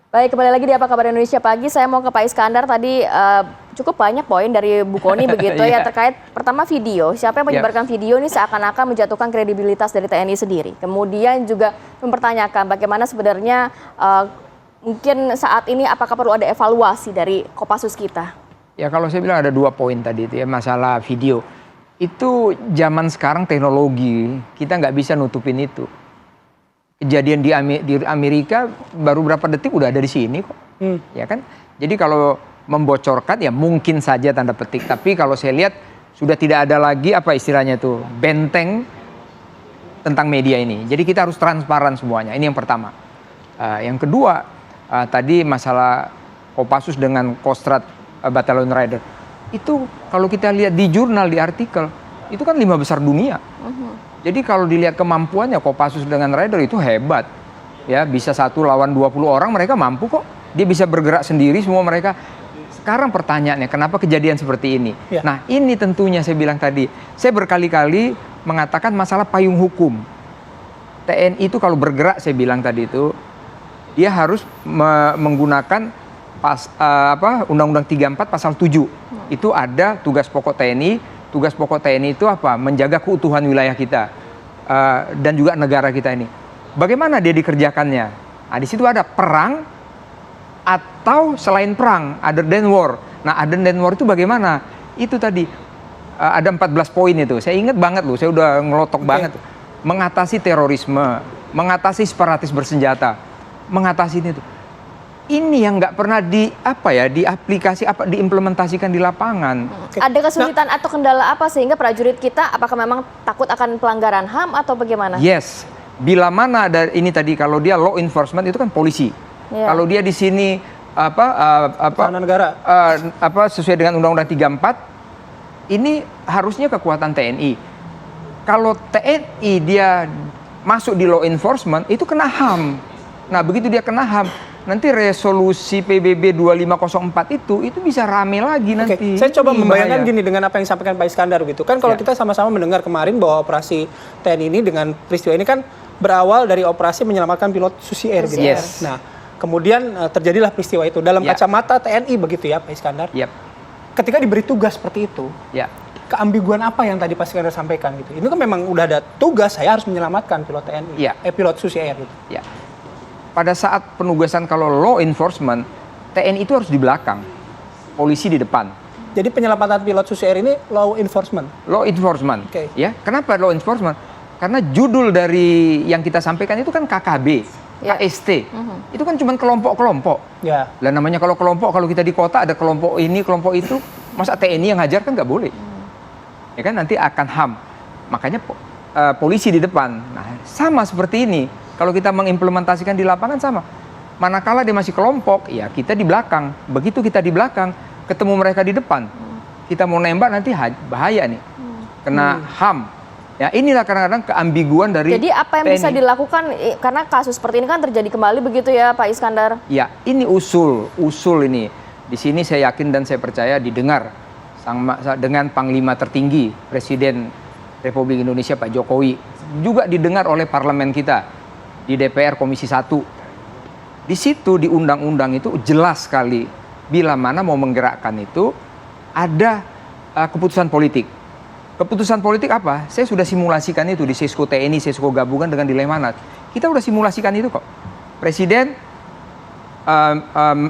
Baik, kembali lagi di Apa Kabar Indonesia Pagi. Saya mau ke Pak Iskandar. Tadi cukup banyak poin dari Bu Kony begitu ya terkait pertama video. Siapa yang menyebarkan video ini seakan-akan menjatuhkan kredibilitas dari TNI sendiri. Kemudian juga mempertanyakan bagaimana sebenarnya mungkin saat ini apakah perlu ada evaluasi dari Kopassus kita. Ya kalau saya bilang ada 2 poin tadi itu ya, masalah video. Itu zaman sekarang teknologi, kita nggak bisa nutupin itu. Kejadian di Amerika baru berapa detik udah ada di sini kok, ya kan? Jadi kalau membocorkan ya mungkin saja tanda petik, tapi kalau saya lihat sudah tidak ada lagi apa istilahnya itu benteng tentang media ini. Jadi kita harus transparan semuanya. Ini yang pertama. Yang kedua tadi masalah Kopassus dengan Kostrad Battalion Rider itu kalau kita lihat di jurnal di artikel itu kan 5 besar dunia. Jadi kalau dilihat kemampuannya Kopassus dengan Rider itu hebat. Ya, bisa 1 lawan 20 orang mereka mampu kok. Dia bisa bergerak sendiri semua mereka. Sekarang pertanyaannya kenapa kejadian seperti ini? Ya. Nah, ini tentunya saya bilang tadi. Saya berkali-kali mengatakan masalah payung hukum. TNI itu kalau bergerak saya bilang tadi itu dia harus menggunakan Undang-Undang 34 pasal 7. Itu ada tugas pokok TNI. Tugas pokok TNI itu apa? Menjaga keutuhan wilayah kita dan juga negara kita ini. Bagaimana dia dikerjakannya? Nah, di situ ada perang atau selain perang, other than war. Nah, other than war itu bagaimana? Itu tadi ada 14 poin itu. Saya ingat banget loh, saya udah ngelotok banget. Mengatasi terorisme, mengatasi separatis bersenjata, mengatasi itu. Ini yang nggak pernah diimplementasikan di lapangan. Ada kesulitan atau kendala apa sehingga prajurit kita apakah memang takut akan pelanggaran HAM atau bagaimana? Yes, bila mana ada ini tadi kalau dia law enforcement itu kan polisi. Kalau dia di sini negara sesuai dengan Undang-Undang 34 ini harusnya kekuatan TNI. Kalau TNI dia masuk di law enforcement itu kena HAM. Nah begitu dia kena HAM, nanti resolusi PBB 2504 itu bisa rame lagi nanti. Saya coba membayangkan gini dengan apa yang disampaikan Pak Iskandar gitu. Kan kalau kita sama-sama mendengar kemarin bahwa operasi TNI ini dengan peristiwa ini kan berawal dari operasi menyelamatkan pilot Susi Air gitu. Yes. Nah, kemudian terjadilah peristiwa itu dalam kacamata TNI begitu ya Pak Iskandar. Ketika diberi tugas seperti itu, keambiguan apa yang tadi Pak Iskandar sampaikan gitu. Ini kan memang udah ada tugas saya harus menyelamatkan pilot TNI, pilot Susi Air gitu. Pada saat penugasan kalau law enforcement, TNI itu harus di belakang, polisi di depan. Jadi penyelamatan pilot Susi Air ini law enforcement? Law enforcement, ya. Kenapa law enforcement? Karena judul dari yang kita sampaikan itu kan KKB, KST. Itu kan cuma kelompok-kelompok. Lah namanya kalau kelompok, kalau kita di kota ada kelompok ini, kelompok itu, masa TNI yang ngajar kan nggak boleh. Ya kan nanti akan HAM. Makanya polisi di depan. Nah, sama seperti ini. Kalau kita mengimplementasikan di lapangan sama. Manakala dia masih kelompok, ya kita di belakang. Begitu kita di belakang, ketemu mereka di depan. Kita mau nembak nanti bahaya nih. Kena HAM. Ya inilah kadang-kadang keambiguan dari Jadi apa yang TNI. bisa dilakukan, karena kasus seperti ini kan terjadi kembali begitu ya Pak Iskandar? Ya ini usul ini. Di sini saya yakin dan saya percaya didengar dengan Panglima tertinggi Presiden Republik Indonesia Pak Jokowi. Juga didengar oleh parlemen kita. Di DPR Komisi 1. Di situ di undang-undang itu jelas sekali bila mana mau menggerakkan itu ada keputusan politik. Keputusan politik apa? Saya sudah simulasikan itu di Sesko TNI, Sesko gabungan dengan di Lemhanas. Kita sudah simulasikan itu kok. Presiden,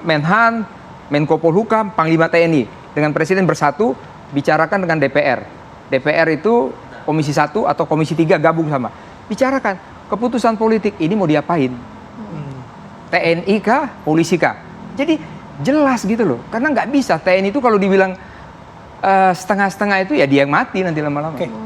Menhan, Menko Polhukam, Panglima TNI dengan Presiden bersatu bicarakan dengan DPR. DPR itu Komisi 1 atau Komisi 3 gabung sama. Bicarakan. Keputusan politik ini mau diapain? TNI kah? Polisi kah? Jadi jelas gitu loh. Karena nggak bisa TNI itu kalau dibilang setengah-setengah itu ya dia yang mati nanti lama-lama.